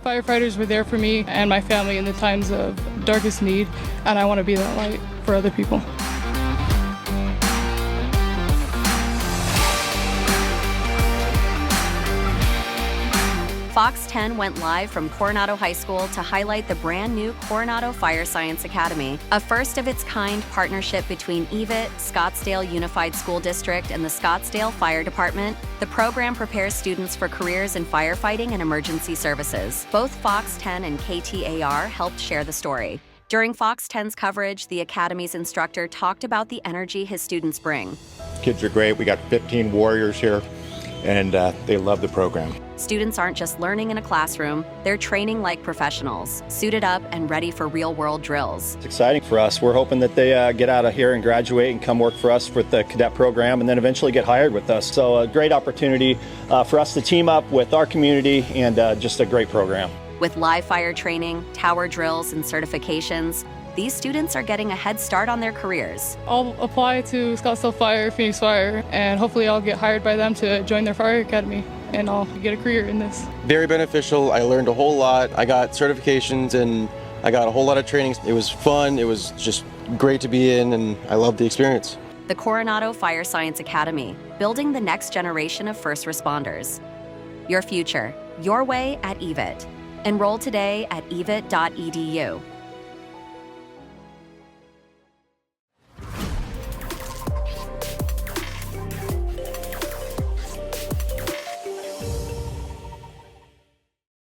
Firefighters were there for me and my family in the times of darkest need, and I want to be that light for other people. FOX10 went live from Coronado High School to highlight the brand new Coronado Fire Science Academy, a first-of-its-kind partnership between EVIT, Scottsdale Unified School District, and the Scottsdale Fire Department. The program prepares students for careers in firefighting and emergency services. Both FOX10 and KTAR helped share the story. During FOX10's coverage, the Academy's instructor talked about the energy his students bring. Kids are great. We got 15 warriors here, and they love the program. Students aren't just learning in a classroom, they're training like professionals, suited up and ready for real-world drills. It's exciting for us. We're hoping that they get out of here and graduate and come work for us with the cadet program and then eventually get hired with us. So a great opportunity for us to team up with our community, and just a great program. With live fire training, tower drills, and certifications, these students are getting a head start on their careers. I'll apply to Scottsdale Fire, Phoenix Fire, and hopefully I'll get hired by them to join their fire academy, and I'll get a career in this. Very beneficial. I learned a whole lot. I got certifications and I got a whole lot of trainings. It was fun. It was just great to be in, and I loved the experience. The Coronado Fire Science Academy, building the next generation of first responders. Your future, your way at EVIT. Enroll today at evit.edu.